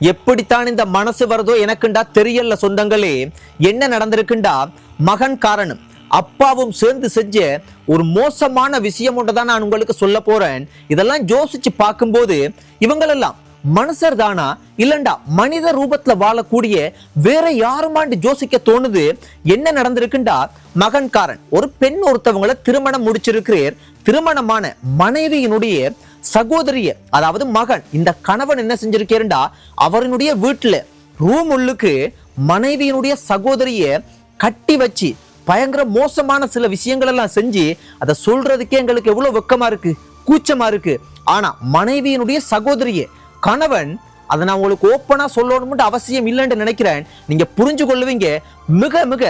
எப்படித்தான் இந்த மனசு வருதோ எனக்குண்டா தெரியல சொந்தங்களே. என்ன நடந்திருக்குண்டா, மகன் காரணம் அப்பாவும் சேர்ந்து செஞ்ச ஒரு மோசமான விஷயம் ஒன்றுதான் நான் உங்களுக்கு சொல்ல போறேன். இதெல்லாம் யோசிச்சு பார்க்கும்போது இவங்களெல்லாம் மனுஷர் தானா இல்லண்டா மனித ரூபத்துல வாழக்கூடிய வேற யாருமாண்டு யோசிக்க தோணுது. என்ன நடந்திருக்குண்டா, மகன்காரன் ஒரு பெண் ஒருத்தவங்களை திருமணம் முடிச்சிருக்கிறார். திருமணமான மனைவியினுடைய சகோதரிய, அதாவது மகன், இந்த கணவன் என்ன செஞ்சிருக்கேன்டா, அவருடைய வீட்டுல ரூம் உள்ளுக்கு மனைவியினுடைய சகோதரிய கட்டி வச்சு பயங்கர மோசமான சில விஷயங்கள் எல்லாம் செஞ்சு அதை சொல்றதுக்கே எங்களுக்கு எவ்வளவு வெக்கமா இருக்கு, கூச்சமா இருக்கு. ஆனா மனைவியினுடைய சகோதரிய கணவன் அதை நான் உங்களுக்கு ஓப்பனா சொல்லணும்னு அவசியம் இல்லைன்னு நினைக்கிறேன். நீங்க புரிஞ்சு கொள்ளுவீங்க. மிக மிக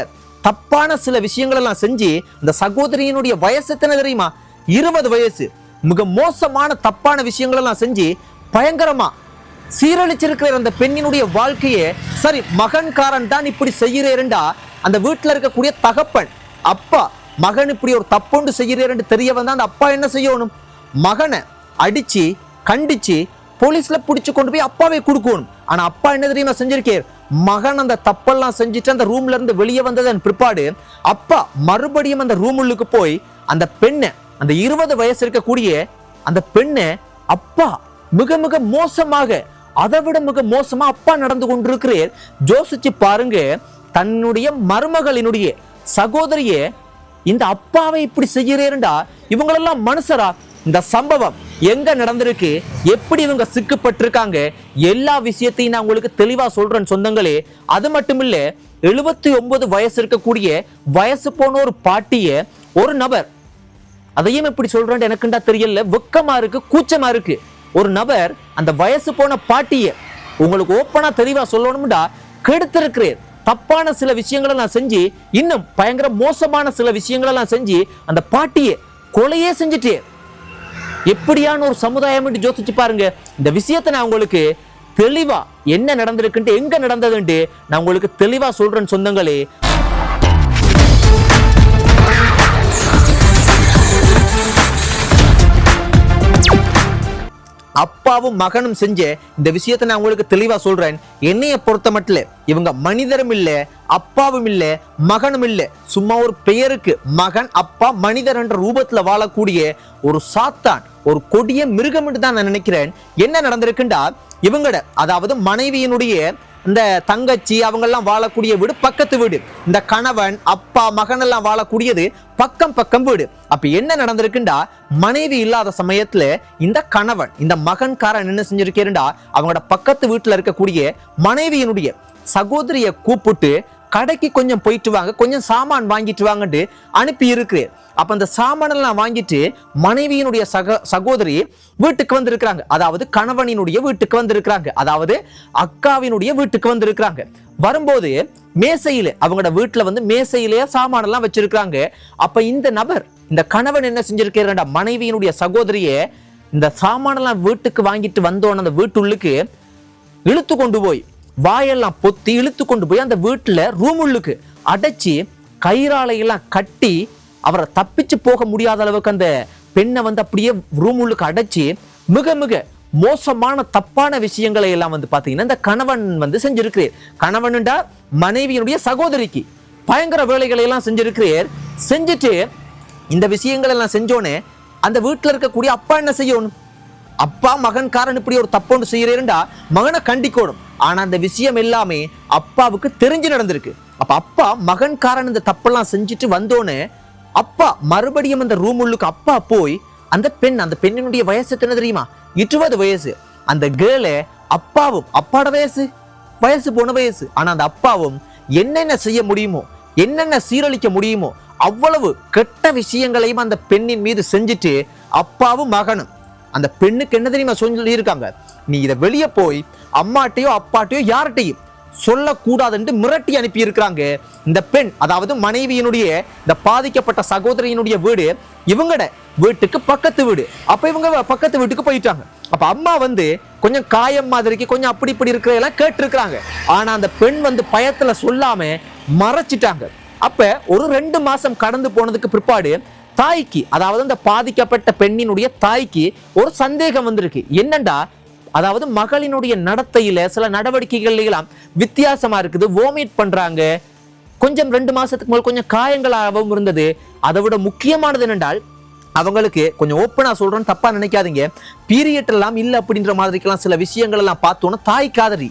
தப்பான சில விஷயங்கள் எல்லாம் செஞ்சு இந்த சகோதரியினுடைய வயசு எத்தனை தெரியுமா? 20 வயசு. மிக மோசமான தப்பான விஷயங்கள் எல்லாம் செஞ்சு பயங்கரமா சீரழிச்சிருக்கிற அந்த பெண்ணினுடைய வாழ்க்கையே. சரி, மகன்காரன் தான் இப்படி செய்யறேன்டா, அந்த வீட்டுல இருக்கக்கூடிய தகப்பன் அப்பா மகன் இப்படி ஒரு தப்புண்டு செய்யறேன்னு தெரிய வந்தா அந்த அப்பா என்ன செய்யணும்? மகனை அடிச்சு கண்டிச்சு போலீஸ்ல பிடிச்சு கொண்டு போய் அப்பாவை கொடுக்கணும். ஆனா அப்பா என்ன தெரியுமா செஞ்சிருக்கார்? மகன் அந்த தப்பெல்லாம் செஞ்சுட்டு அந்த ரூம்ல இருந்து வெளியே வந்ததன் பிற்பாடு அப்பா மறுபடியும் அந்த ரூமுள்ளுக்கு போய் அந்த பெண்ணை, அந்த 20 வயசு இருக்கக்கூடிய அந்த பெண்ணை அப்பா மிக மிக மோசமாக, அதை விட மிக மோசமா அப்பா நடந்து கொண்டிருக்கிறார். யோசிச்சு பாருங்க, தன்னுடைய மருமகளினுடைய சகோதரிய இந்த அப்பாவை இப்படி செய்யறேன்டா, இவங்களெல்லாம் மனுஷரா? இந்த சம்பவம் எங்க நடந்திருக்கு, எப்படி இவங்க சிக்கப்பட்டிருக்காங்க, எல்லா விஷயத்தையும் நான் உங்களுக்கு தெளிவா சொல்றேன் சொந்தங்களே. அது மட்டும் இல்ல, 79 வயசு இருக்கக்கூடிய வயசு போன ஒரு பாட்டிய ஒரு நபர், அதையும் எப்படி சொல்றேன் எனக்குண்டா தெரியல, வெக்கமா இருக்கு, கூச்சமா இருக்கு. ஒரு நபர் அந்த வயசு போன பாட்டிய உங்களுக்கு ஓப்பனா தெளிவா சொல்லணும்டா கெடுத்திருக்கிறேன். தப்பான சில விஷயங்களை நான் செஞ்சு, இன்னும் பயங்கர மோசமான சில விஷயங்களை நான் செஞ்சு அந்த பாட்டிய கொலையே செஞ்சுட்டே. எப்படியான ஒரு சமுதாயம் என்று யோசிச்சு பாருங்க. இந்த விஷயத்தை நான் உங்களுக்கு தெளிவா என்ன நடந்திருக்குன்ட்டு, எங்க நடந்ததுன்ட்டு நான் உங்களுக்கு தெளிவா சொல்றேன் சொந்தங்களே. அப்பாவும் மகனும் செஞ்ச இந்த விஷயத்தை நான் உங்களுக்கு தெளிவா சொல்றேன். என்னைய பொறுத்த மட்டும் இவங்க மனிதரும் இல்ல, அப்பாவும் இல்ல, மகனும் இல்ல. சும்மா ஒரு பெயருக்கு மகன், அப்பா, மனிதர் என்ற ரூபத்துல வாழக்கூடிய ஒரு சாத்தான், ஒரு கொடிய மிருகம் என்று தான் நான் நினைக்கிறேன். என்ன நடந்திருக்குண்டா, இவங்கட, அதாவது மனைவியினுடைய இந்த தங்கச்சி அவங்க எல்லாம் வாழக்கூடிய வீடு பக்கத்து வீடு. இந்த கணவன் அப்பா மகன் எல்லாம் வாழக்கூடியது பக்கம் பக்கம் வீடு. அப்ப என்ன நடந்திருக்குண்டா, மனைவி இல்லாத சமயத்துல இந்த கணவன், இந்த மகன்காரன் என்ன செஞ்சிருக்கேன்டா, அவங்களோட பக்கத்து வீட்டுல இருக்கக்கூடிய மனைவியினுடைய சகோதரிய கூப்பிட்டு கடைக்கு கொஞ்சம் போயிட்டு வாங்க, கொஞ்சம் சாமான் வாங்கிட்டு வாங்கட்டு அனுப்பி இருக்கு. அப்ப அந்த சாமான் எல்லாம் வாங்கிட்டு மனைவியினுடைய சகோதரி வீட்டுக்கு வந்திருக்கிறாங்க, அதாவது கணவனினுடைய வீட்டுக்கு வந்திருக்கிறாங்க, அதாவது அக்காவினுடைய வீட்டுக்கு வந்திருக்கிறாங்க. வரும்போது மேசையில, அவங்களோட வீட்டுல வந்து மேசையிலேயே சாமான் எல்லாம் வச்சிருக்கிறாங்க. அப்ப இந்த நபர், இந்த கணவன் என்ன செஞ்சிருக்கிறா, மனைவியினுடைய சகோதரிய இந்த சாமான் எல்லாம் வீட்டுக்கு வாங்கிட்டு வந்தோன்னு அந்த வீட்டுள்ளுக்கு இழுத்து கொண்டு போய், வாயெல்லாம் பொத்தி இழுத்து கொண்டு போய் அந்த வீட்டுல ரூம் உள்ளுக்கு அடைச்சி கயிறாலையெல்லாம் கட்டி அவரை தப்பிச்சு போக முடியாத அளவுக்கு அந்த பெண்ணை வந்து அப்படியே ரூம் உள்ளுக்கு அடைச்சி மிக மிக மோசமான தப்பான விஷயங்களை எல்லாம் வந்து பாத்தீங்கன்னா இந்த கணவன் வந்து செஞ்சிருக்கிறார். கணவன்டா மனைவியினுடைய சகோதரிக்கு பயங்கர வேலைகளை எல்லாம் செஞ்சிருக்கிறார். செஞ்சுட்டு இந்த விஷயங்கள் எல்லாம் செஞ்சோன்னே அந்த வீட்டுல இருக்கக்கூடிய அப்பா என்ன செய்யணும்? அப்பா மகன்காரன் இப்படி ஒரு தப்பொன்று செய்யறேன்டா மகனை கண்டிக்கணும். ஆனா அந்த விஷயம் எல்லாமே அப்பாவுக்கு தெரிஞ்சு நடந்திருக்கு. அப்ப அப்பா மகன்காரன் இந்த தப்பெல்லாம் செஞ்சுட்டு வந்தோன்னு அப்பா மறுபடியும் அந்த ரூம் உள்ளுக்கு அப்பா போய் அந்த பெண், அந்த பெண்ணினுடைய வயசு என்ன தெரியுமா? 20 வயசு. அந்த கேர்ளை அப்பாவும், அப்பாட வயசு போன வயசு, ஆனா அந்த அப்பாவும் என்னென்ன செய்ய முடியுமோ, என்னென்ன சீரழிக்க முடியுமோ அவ்வளவு கெட்ட விஷயங்களையும் அந்த பெண்ணின் மீது செஞ்சுட்டு அப்பாவும் மகனும் அந்த பெண்ணுக்கு என்ன தெரியுமா சொல்லி இருக்காங்க, நீ இதை வெளியே போய் அம்மாட்டையோ அப்பாட்டையோ யார்கிட்டையும் சொல்லக்கூடாதுன்னு மிரட்டி அனுப்பி இருக்கிறாங்க. இந்த பெண், அதாவது மனைவியினுடைய இந்த பாதிக்கப்பட்ட சகோதரியினுடைய வீடு இவங்கட வீட்டுக்கு பக்கத்து வீடு. அப்ப இவங்க பக்கத்து வீட்டுக்கு போயிட்டாங்க. அப்ப அம்மா வந்து கொஞ்சம் காயம் மாதிரிக்கு கொஞ்சம் அப்படி இப்படி இருக்கிறதெல்லாம் கேட்டிருக்கிறாங்க. ஆனா அந்த பெண் வந்து பயத்துல சொல்லாம மறைச்சிட்டாங்க. அப்ப ஒரு 2 மாசம் கடந்து போனதுக்கு பிற்பாடு தாய்க்கு, அதாவது அந்த பாதிக்கப்பட்ட பெண்ணினுடைய தாய்க்கு ஒரு சந்தேகம் வந்திருக்கு. என்னண்டா, அதாவது மகளினுடைய நடத்தையில சில நடவடிக்கைகள் எல்லாம் வித்தியாசமா இருக்குது. வாமிட் பண்றாங்க, கொஞ்சம் 2 மாசத்துக்கு முதல் கொஞ்சம் காயங்களாகவும் இருந்தது. அதை விட முக்கியமானது என்னென்றால் அவங்களுக்கு கொஞ்சம் ஓப்பனா சொல்றேன்னு தப்பா நினைக்காதீங்க, பீரியட் எல்லாம் இல்லை அப்படின்ற மாதிரிக்கெல்லாம் சில விஷயங்கள் எல்லாம் பார்த்தோன்னா தாய் காதறி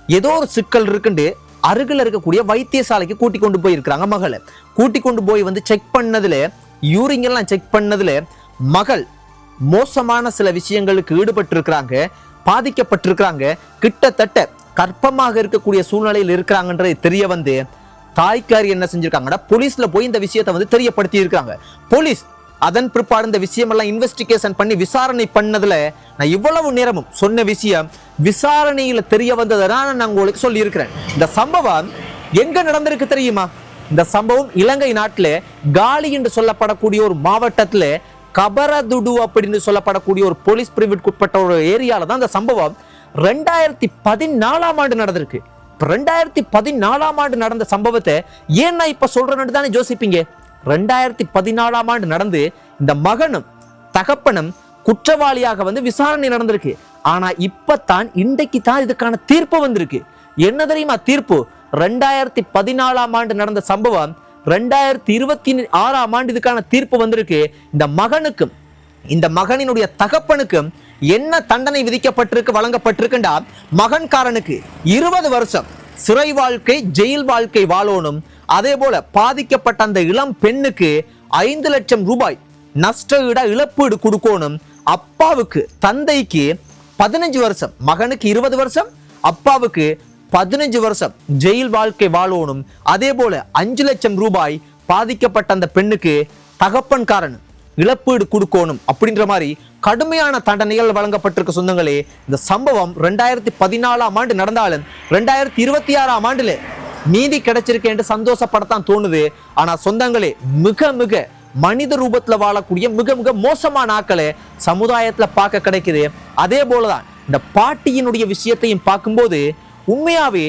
ஏதோ ஒரு சிக்கல் இருக்குண்டு அருகில் இருக்கக்கூடிய வைத்தியசாலைக்கு கூட்டி கொண்டு போயிருக்கிறாங்க. மகளை கூட்டி கொண்டு போய் வந்து செக் பண்ணதுல, யூரின் எல்லாம் செக் பண்ணதுல மகள் மோசமான சில விஷயங்களுக்கு ஈடுபட்டிருக்கிறாங்க, பாதிக்கப்பட்டிருக்கிறாங்க, கிட்டத்தட்ட கர்ப்பமாக இருக்கக்கூடிய சூழ்நிலையில் இருக்கிறாங்கன்றது தெரிய வந்து தாய்க்காரி என்ன செஞ்சிருக்காங்கன்னா போலீஸ்ல போய் இந்த விஷயத்தை வந்து தெரியப்படுத்தி இருக்காங்க. போலீஸ் அதன் பிற்பாடு இந்த விஷயம் எல்லாம் இன்வெஸ்டிகேஷன் பண்ணி விசாரணை பண்ணதுல நான் இவ்வளவு நேரமும் சொன்ன விஷயம் விசாரணையில தெரிய வந்ததுதான் நான் உங்களுக்கு சொல்லி இருக்கிறேன். இந்த சம்பவம் எங்க நடந்திருக்கு தெரியுமா? இந்த சம்பவம் இலங்கை நாட்டில காலி என்று சொல்லப்படக்கூடிய ஒரு மாவட்டத்துல கபரதுடு அப்படின்னு சொல்லப்படக்கூடிய ஒரு போலீஸ் பிரிவுக்கு உட்பட்ட ஒரு ஏரியால தான் இந்த சம்பவம் 2014 நடந்திருக்கு. 2014 நடந்த சம்பவத்தை ஏன் நான் இப்ப சொல்றேன்னு தானே யோசிப்பீங்க. 2014 நடந்து இந்த மகனும் தகப்பனும் குற்றவாளியாக வந்து விசாரணை நடந்திருக்கு. ஆனா இப்பத்தான் இன்றைக்கு தான் இதுக்கான தீர்ப்பு வந்திருக்கு. என்ன தெரியுமா தீர்ப்பு? 2014 நடந்த சம்பவம் 2026 இதுக்கான தீர்ப்பு வந்திருக்கு. இந்த மகனுக்கும் இந்த மகனினுடைய தகப்பனுக்கும் என்ன தண்டனை விதிக்கப்பட்டிருக்கு, வழங்கப்பட்டிருக்குண்டா மகன்காரனுக்கு 20 வருஷம் சிறை வாழ்க்கை, ஜெயில் வாழ்க்கை வாழணும். அதே போல பாதிக்கப்பட்ட அந்த இளம் பெண்ணுக்கு 5 லட்சம் ரூபாய் நஷ்ட இழப்பீடு கொடுக்கணும். அப்பாவுக்கு தந்தைக்கு 15 வருஷம், மகனுக்கு 20 வருஷம், அப்பாவுக்கு 15 வருஷம் ஜெயில் வாழ்க்கை வாழணும். அதே போல 5 லட்சம் ரூபாய் பாதிக்கப்பட்ட அந்த பெண்ணுக்கு தகப்பன்காரன் இழப்பீடு கொடுக்கணும் அப்படின்ற மாதிரி கடுமையான தண்டனைகள் வழங்கப்பட்டிருக்க. சொந்தங்களே, இந்த சம்பவம் 2014 நடந்தாலும் 2026 நீதி கிடைச்சிருக்கு என்று சந்தோஷப்படத்தான் தோணுது. ஆனா சொந்தங்களே, மிக மிக மனித ரூபத்துல வாழக்கூடிய மிக மிக மோசமான ஆக்களை சமுதாயத்துல பார்க்க கிடைக்குது. அதே போலதான் இந்த பாட்டியினுடைய விஷயத்தையும் பார்க்கும்போது உண்மையாவே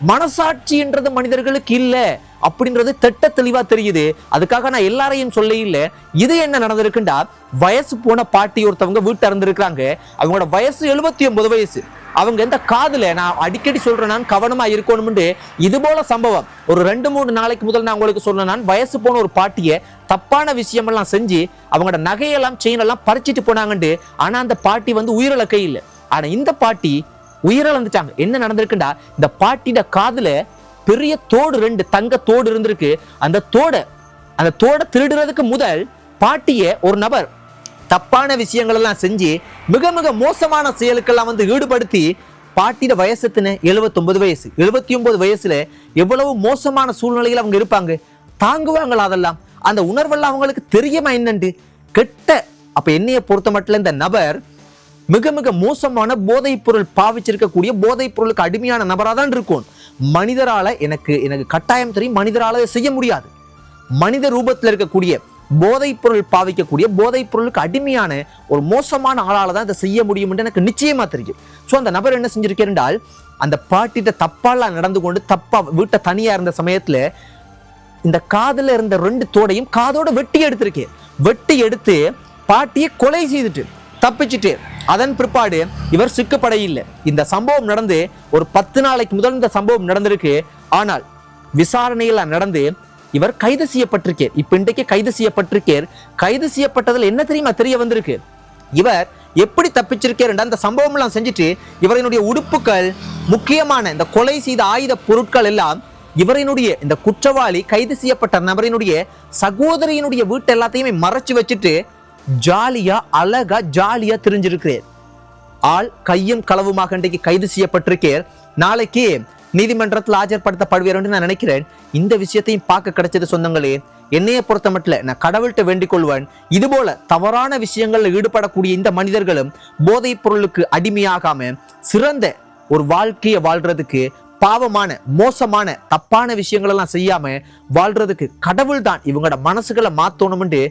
மனசாட்சின்றது மனிதர்களுக்கு இல்லை அப்படின்றது திட்ட தெளிவா தெரியுது. அதுக்காக நான் எல்லாரையும் சொல்ல இல்லை. இது என்ன நடந்திருக்குண்டா, வயசு போன பாட்டி ஒருத்தவங்க வீட்டு இருந்திருக்கிறாங்க. அவங்களோட வயசு 79 வயசு. அவங்க எந்த காதுல, நான் அடிக்கடி சொல்றேன், நான் கவனமா இருக்கணும்னு இது போல சம்பவம் ஒரு 2-3 நாளைக்கு முதல் நான் உங்களுக்கு சொல்றேன். நான் வயசு போன ஒரு பாட்டியை தப்பான விஷயம் எல்லாம் செஞ்சு அவங்களோட நகையெல்லாம் செயின் எல்லாம் பறிச்சிட்டு போனாங்கண்டு. ஆனா அந்த பாட்டி வந்து உயிரிழக்கை இல்லை. ஆனா இந்த பாட்டி உயிரிழந்துட்டாங்க. என்ன நடந்திருக்குண்டா, இந்த பாட்டியோட காதுல பெரிய தோடு, 2 தங்க தோடு இருந்திருக்கு. அந்த தோட திருடுறதுக்கு முதல் பாட்டிய ஒரு நபர் தப்பான விஷயங்கள் எல்லாம் செஞ்சு மிக மிக மோசமான செயலுக்கெல்லாம் வந்து ஈடுபடுத்தி பாட்டியோட வயசுன்னு 79 வயசு. 79 வயசுல எவ்வளவு மோசமான சூழ்நிலையில் அவங்க இருப்பாங்க, தாங்குவாங்களா? அதெல்லாம் அந்த உணர்வெல்லாம் அவங்களுக்கு தெரியுமா என்னண்டு கெட்ட. அப்ப என்னைய பொறுத்த மட்டும் இந்த நபர் மிக மிக மோசமான போதைப் பொருள் பாவிச்சிருக்கக்கூடிய, போதைப் பொருளுக்கு அடிமையான நபராக தான் இருக்கும். மனிதரால எனக்கு கட்டாயம் தெரியும், மனிதரால செய்ய முடியாது. மனித ரூபத்தில் இருக்கக்கூடிய போதைப் பொருள் பாவிக்கக்கூடிய, போதைப் பொருளுக்கு அடிமையான ஒரு மோசமான ஆளால தான் இதை செய்ய முடியும் என்று எனக்கு நிச்சயமா தெரியும். ஸோ அந்த நபர் என்ன செஞ்சிருக்கிறால், அந்த பாட்டிட்ட தப்பாலாம் நடந்து கொண்டு தப்பா வீட்டை தனியா இருந்த சமயத்துல இந்த காதுல இருந்த 2 தோடையும் காதோட வெட்டி எடுத்திருக்கேன். வெட்டி எடுத்து பாட்டியை கொலை செய்துட்டு தப்பிச்சுட்டு அதன் பிற்பாடு இவர் சிக்கப்பட இல்லை. இந்த சம்பவம் நடந்து ஒரு 10 நாளைக்கு முதல் இந்த சம்பவம் நடந்திருக்கு. ஆனால் விசாரணையெல்லாம் நடந்து இவர் கைது செய்யப்பட்டிருக்கார். இப்ப இன்றைக்கு கைது செய்யப்பட்டிருக்கார். கைது செய்யப்பட்டதில் என்ன தெரியுமா தெரிய வந்திருக்கு, இவர் எப்படி தப்பிச்சிருக்கார். அந்த சம்பவம் எல்லாம் செஞ்சுட்டு இவரினுடைய உடுப்புகள், முக்கியமான இந்த கொலை செய்த ஆயுத பொருட்கள் எல்லாம் இவரினுடைய இந்த குற்றவாளி கைது செய்யப்பட்ட நபரினுடைய சகோதரியினுடைய வீட்டு எல்லாத்தையுமே மறைச்சு வச்சுட்டு ஜாலியா அழகா ஜாலியா தெரிஞ்சிருக்கிறார். ஆள் கையும் களவுமாக இன்றைக்கு கைது செய்யப்பட்டிருக்கார். நாளைக்கு நீதிமன்றத்தில் ஆஜர்படுத்தப்படுவார் என்று நான் நினைக்கிறேன். இந்த விஷயத்தையும் பார்க்க கிடைச்சது சொந்தங்களே. என்னைய பொறுத்த மட்டும் நான் கடவுள்கிட்ட வேண்டிக் கொள்வேன், இது போல தவறான விஷயங்கள்ல ஈடுபடக்கூடிய இந்த மனிதர்களும் போதைப் பொருளுக்கு அடிமையாகாம சிறந்த ஒரு வாழ்க்கையை வாழ்றதுக்கு, பாவமான மோசமான தப்பான விஷயங்கள் எல்லாம் செய்யாம வாழ்றதுக்கு கடவுள் தான் இவங்களோட மனசுகளை மாத்தணும்னு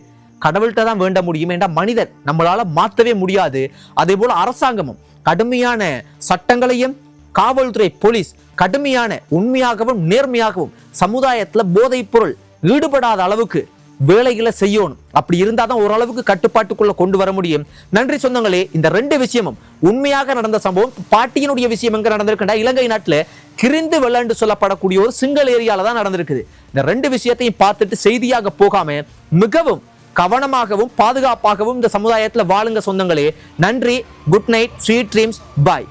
கடவுள்கிட்ட தான் வேண்ட முடியும். என்ற மனிதர் நம்மளால மாற்றவே முடியாது. அதே போல அரசாங்கமும் கடுமையான சட்டங்களையும், காவல்துறை, போலீஸ் கடுமையான உண்மையாகவும் நேர்மையாகவும் சமுதாயத்துல போதைப் பொருள் ஈடுபடாத அளவுக்கு வேலைகளை செய்யணும். அப்படி இருந்தாதான் ஓரளவுக்கு கட்டுப்பாட்டுக்குள்ள கொண்டு வர முடியும். நன்றி சொந்தங்களே. இந்த 2 விஷயமும் உண்மையாக நடந்த சம்பவம். பாட்டியினுடைய விஷயம் எங்க நடந்திருக்குண்டா, இலங்கை நாட்டுல கிரிந்து வெள்ளன்னு சொல்லப்படக்கூடிய ஒரு சிங்கிள் ஏரியால தான் நடந்திருக்குது. இந்த 2 விஷயத்தையும் பார்த்துட்டு செய்தியாக போகாம மிகவும் கவனமாகவும் பாதுகாப்பாகவும் இந்த சமுதாயத்துல வாழுங்க சொந்தங்களே. நன்றி. குட் நைட், ஸ்வீட் ட்ரீம்ஸ், பாய்.